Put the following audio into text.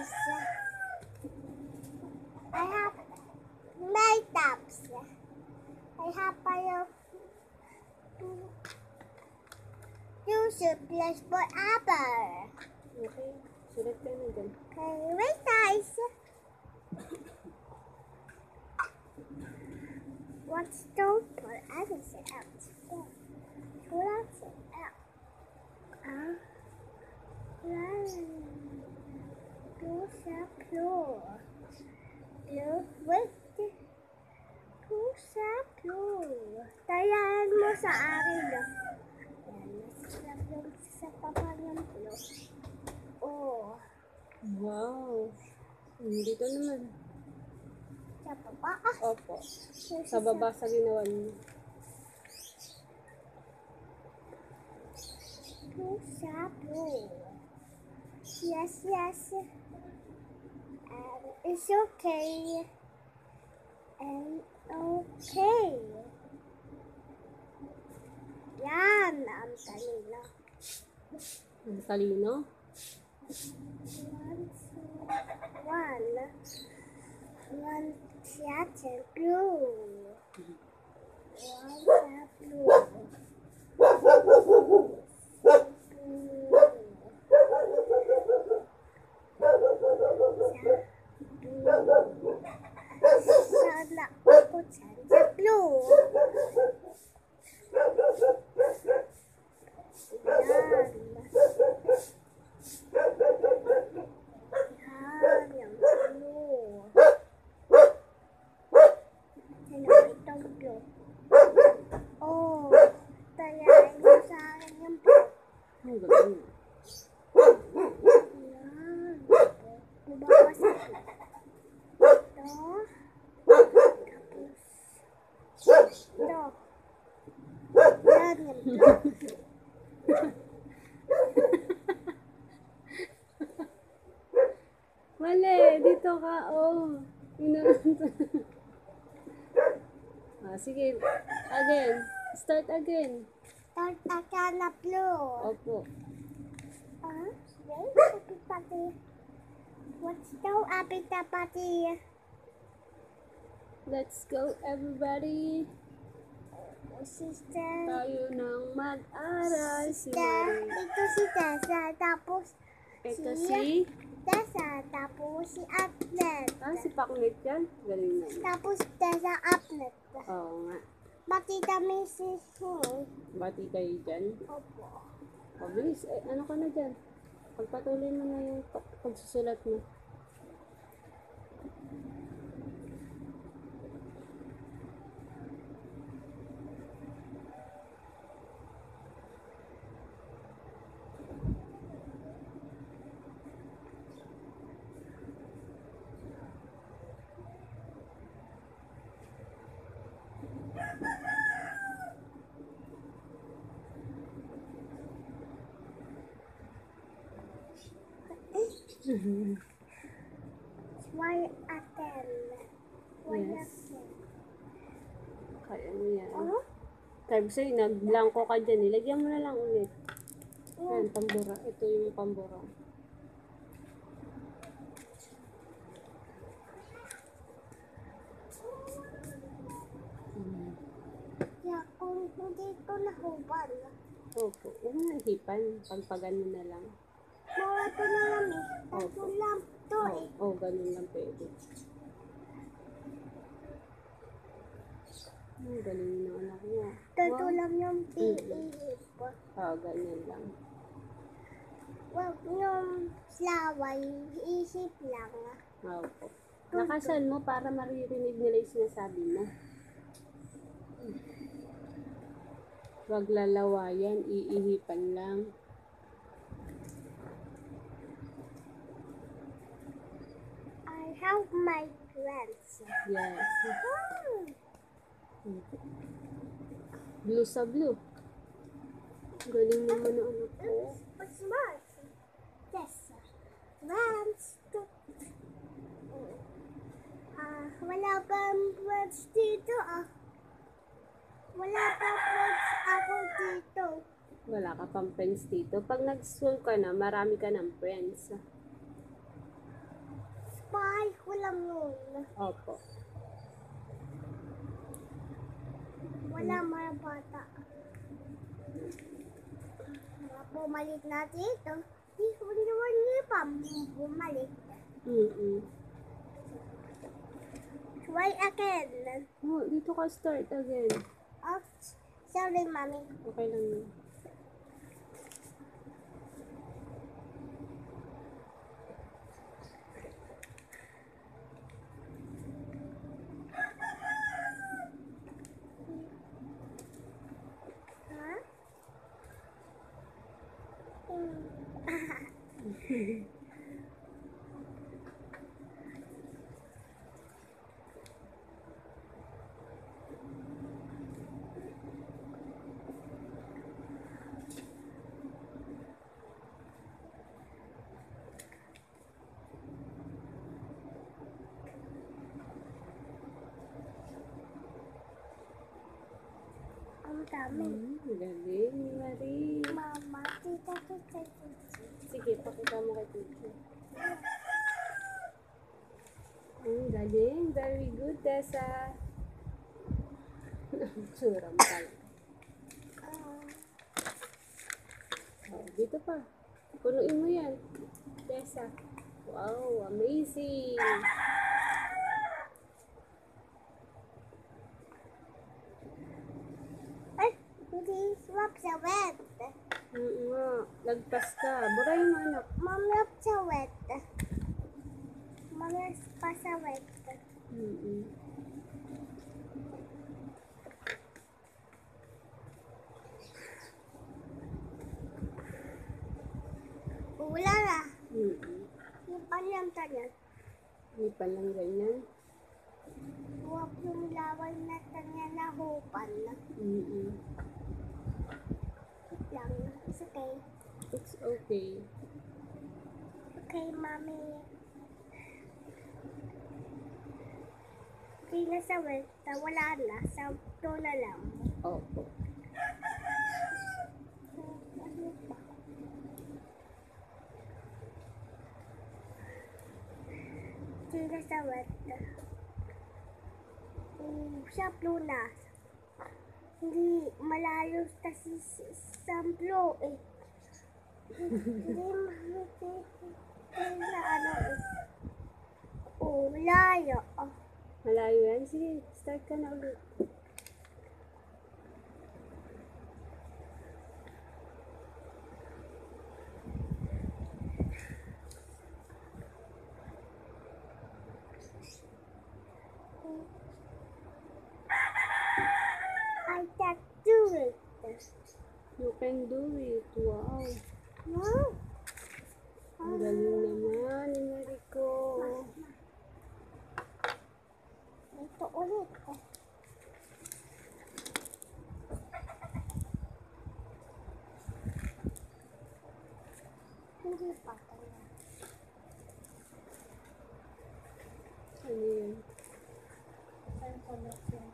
eyes. I have makeups. I have two surplus forever. Okay. Sulat ka na dyan. Okay, wait guys. What's the forever set out? Sulat set out. Two surplus. Wait. Two surplus. Tayan mo sa akin. Ayan, nasasarap yung sa papanyang pulo. Oh. Wow. Dito naman. Sa baba. Opo. Sa baba sa ginawa niyo. Two surplus. Yes, yes. It's okay. And okay. Yan, ang talino. Ang talino. One shot and blue. One shot blue. Sana ako dyan sa blue. Yan. Yan, yung blue. Sino itong blue? Oh, tayain mo sa akin yung blue. Ang galing. Yan. Bubawas ako. Ito. Tapos. Ito. Yan yung blue. Mali, dito ka. Oh. Sige. Again. Start again. Start again na blue. Opo. Wait, happy party. What's the happy party? Let's go, everybody. Sister. Tayo nang mag-aral. Ito si Tessa. Tapos Ito si... Tessa. Tapos si Atlet. si Paklit yan. Galing na. Tapos Tessa Atlet. Oo nga. Pati kami si Bati kayo dyan. Opo. Bilis. Ano ka na dyan? Pagpatuloy mo na yung pagsusulat mo. Why atel? Why Yes. atel? Kaya mo yan. Ano? Sabi sa'yo, nag-blanco ka dyan. Ilagyan mo na lang ulit. Yan, pambura. Ito yung pambura. Yeah, kung hindi ko nahuban. Opo. Huwag mo nahipan. Pagpagan mo na lang. Mga ito na lang eh. Tato lang to eh. Ganun lang pwede. Galing na anak mo. Tato lang yung piihip ko. Ganyan lang. Wag yung laway, isip lang. Opo. Nakasan mo para maririnig nila yung sinasabi mo. Wag lalawayan, iihipan lang. I have my friends. Yes. Blue sa blue. Galing naman na anak ko. What's smart? Yes. Friends. Wala pang friends dito ah. Wala pang friends ako dito. Wala ka pang friends dito. Pag nag-school ka na, marami ka ng friends. Bahay ko lang yun. Opo. Wala mga bata. Mga bumalik na dito. Hindi naman niya pa bumalik. Mm-mm. Try again. Oh, dito ka start again. Oh, sorry, mommy. Okay lang yun. Huh? Ang dami. Galing ni Marie. Mama, tita, tita, tita. Sige, pakita mo kay teacher. Ang galing. Very good, Tessa. Sura mo talaga. Oh, dito pa. Punuin mo yan. Tessa. Wow, amazing. Ay, hindi swap sa wet. Nga, lagpas ka. Burahin mo, anak. Mamlap sa wet. Mamlap pa sa wet. Mm-mm. Wala na. Mm-mm. Yung panlam tayo. Hindi pa lang ganyan. Huwag yung laway na tanya na hupan. Mm-mm. Wait lang. It's okay. It's okay. Okay, mommy. Okay na sa wet. Wala na. Sa to na lang. Opo. Ano pa? Okay na sa wet. Sa lunas. Hindi malayo kasi sa blow eh. Hindi na ano eh. Oh, layo. Malayo yan. Sige, start ka na ulit. I can't do it. You can do it. Wow. No? Ang galing naman ni Mariko. Ito ulit. Hindi pa kaya. Ano yun? Saan pa na siya?